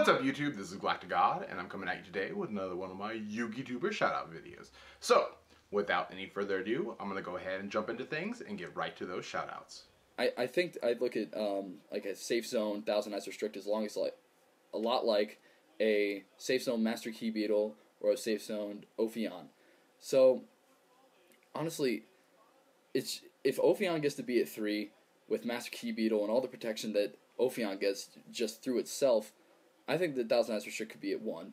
What's up YouTube, this is GalacticGod, and I'm coming at you today with another one of my Yugituber Shoutout videos. So, without any further ado, I'm going to go ahead and jump into things and get right to those shoutouts. I think I'd look at like a safe zone 1000 Ice Restrict as long as like a lot like a safe zone Master Key Beetle or a safe zone Ophion. So honestly, it's if Ophion gets to be at 3 with Master Key Beetle and all the protection that Ophion gets just through itself, I think the 1000 Ice Restrict could be at 1.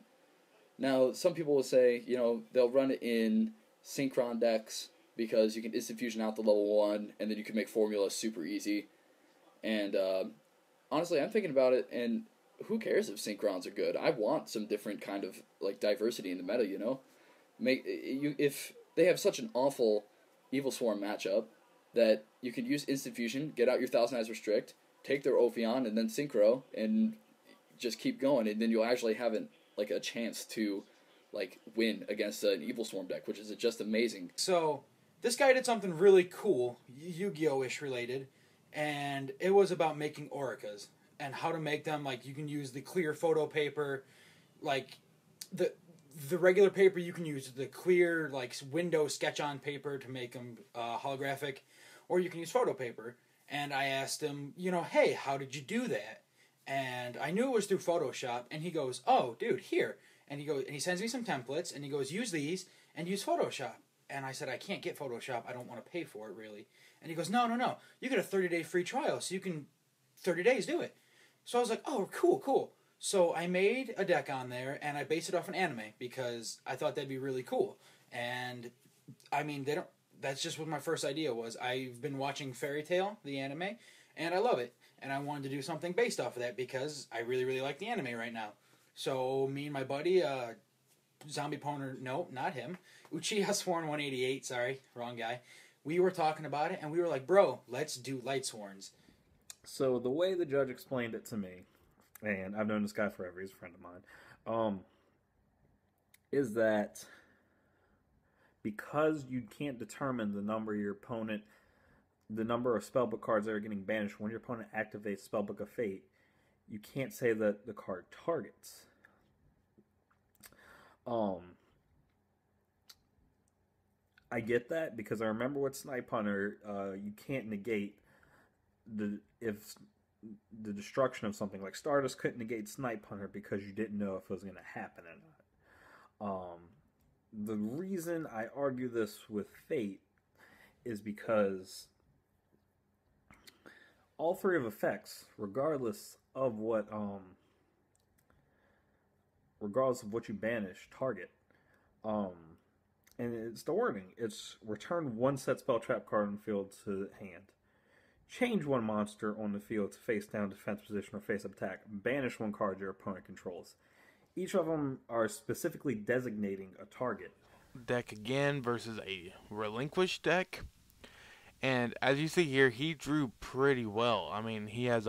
Now, some people will say, you know, they'll run it in Synchron decks because you can instant fusion out the level 1, and then you can make formula super easy. And honestly, I'm thinking about it, and who cares if Synchrons are good? I want some different kind of like diversity in the meta, you know. If they have such an awful Evil Swarm matchup that you can use instant fusion, get out your 1000 Eyes Restrict, take their Ophion, and then Synchro, and just keep going, and then you'll actually have a chance to like win against an Evil Swarm deck, which is just amazing. So this guy did something really cool, Yu-Gi-Oh-ish related, and it was about making Oricas and how to make them. Like, you can use the clear photo paper, like the regular paper. You can use the clear like window sketch on paper to make them holographic, or you can use photo paper. And I asked him, you know, hey, how did you do that? And I knew it was through Photoshop, and he goes, oh, dude, here. And he sends me some templates, and he goes, use these, and use Photoshop. And I said, I can't get Photoshop, I don't want to pay for it, really. And he goes, no, you get a 30-day free trial, so you can, 30 days, do it. So I was like, oh, cool. So I made a deck on there, and I based it off an anime, because I thought that'd be really cool. And, I mean, that's just what my first idea was. I've been watching Fairy Tail, the anime, and I love it. And I wanted to do something based off of that because I really, really like the anime right now. So me and my buddy, Zombie Poner, no, not him, Uchiha Sworn 188, sorry, wrong guy. We were talking about it, and we were like, bro, let's do Light Sworns. So the way the judge explained it to me, and I've known this guy forever, he's a friend of mine, is that because you can't determine the number your opponent, the number of Spellbook cards that are getting banished when your opponent activates Spellbook of Fate, you can't say that the card targets. I get that because I remember with Snipe Hunter, you can't negate the destruction of something. Like Stardust couldn't negate Snipe Hunter because you didn't know if it was going to happen or not. The reason I argue this with Fate is because all 3 of effects, regardless of what you banish, target. And it's the wording. It's return 1 set spell trap card on the field to hand. Change 1 monster on the field to face down defense position or face up attack. Banish 1 card your opponent controls. Each of them are specifically designating a target. Deck again versus a relinquished deck. And as you see here, he drew pretty well. I mean, he has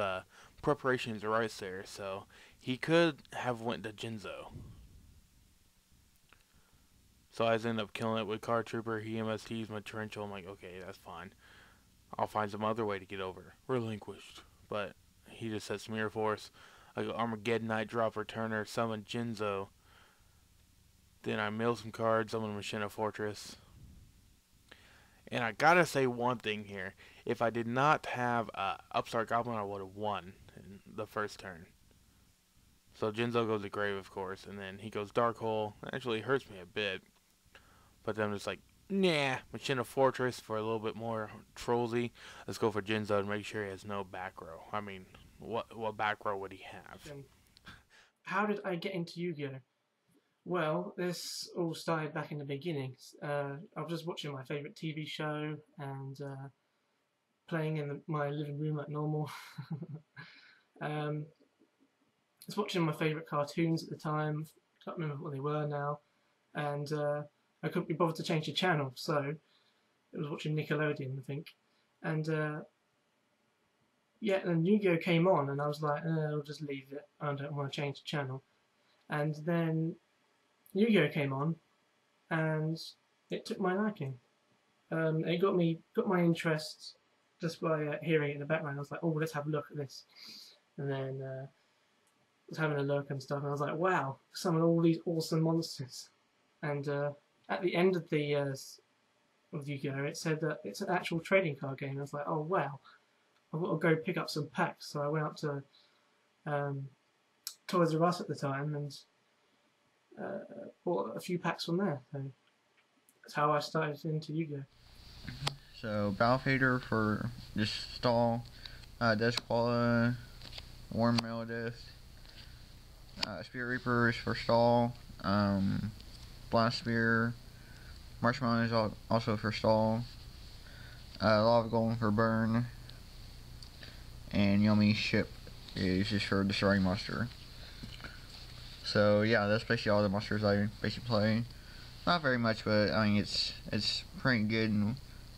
preparations right there, so he could have went to Jinzo. So I ended up killing it with Card Trooper. He MSTs my Torrential. I'm like, okay, that's fine. I'll find some other way to get over. Relinquished. But he just sets Mirror Force. I go Armageddonite, drop Returner, summon Jinzo. Then I mill some cards, summon Machina Fortress. And I gotta say one thing here. If I did not have Upstart Goblin, I would have won in the first turn. So Jinzo goes to Grave, of course, and then he goes Dark Hole. Actually, it hurts me a bit. But then I'm just like, nah, Machina Fortress for a little bit more trollsy. Let's go for Jinzo to make sure he has no back row. I mean, what back row would he have? How did I get into Yu-Gi-Oh? Well, this all started back in the beginning. I was just watching my favourite TV show and playing in my living room like normal. I was watching my favourite cartoons at the time. Can't remember what they were now. And I couldn't be bothered to change the channel, so I was watching Nickelodeon, I think. And yeah, and Yu-Gi-Oh came on, and I was like, I'll just leave it. I don't want to change the channel. And then Yu-Gi-Oh came on, and it took my liking. It got my interest just by hearing it in the background. I was like, oh, let's have a look at this. And then was having a look and stuff, and I was like, wow, summon all these awesome monsters. And at the end of the of Yu-Gi-Oh, it said that it's an actual trading card game. I was like, oh wow, I've got to go pick up some packs. So I went up to Toys R Us at the time and bought a few packs from there. So that's how I started into Yu-Gi-Oh. So Battle Fader for just stall, Desquala, Warm Melodith, Spirit Reapers for stall, Blast Spear, Marshmallow is also for stall, Lava Golem for burn, and Yomi Ship is just for destroying monster. So yeah, that's basically all the monsters I basically play. Not very much, but I mean it's pretty good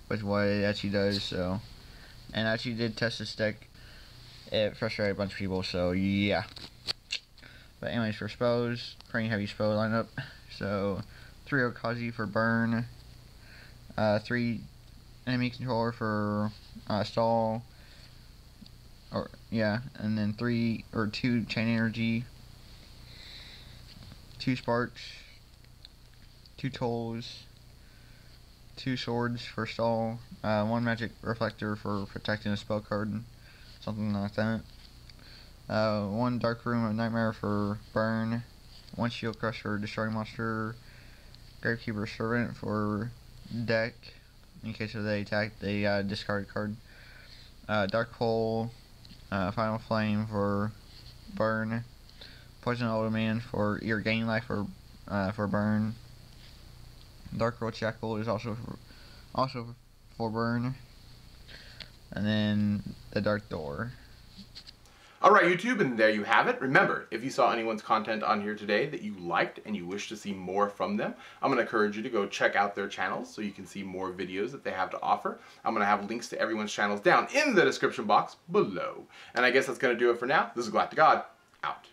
with what it actually does. So, and I actually did test this deck. It frustrated a bunch of people. So yeah. But anyways, for spells, pretty heavy spell lineup. So 3 Okazi for burn, 3 enemy controller for stall, or yeah, and then 2 chain energy, 2 sparks, 2 tolls, 2 swords for stall, 1 magic reflector for protecting a spell card, something like that. 1 dark room of nightmare for burn, 1 shield crush for destroying monster, Gravekeeper servant for deck. In case of the attack, they discard a card. Dark hole, final flame for burn. Poison Old Man for your gain life for burn. Dark Road Shackle is also for burn. And then the Dark Door. Alright YouTube, and there you have it. Remember, if you saw anyone's content on here today that you liked and you wish to see more from them, I'm going to encourage you to go check out their channels so you can see more videos that they have to offer. I'm going to have links to everyone's channels down in the description box below. And I guess that's going to do it for now. This is GalacticGod, out.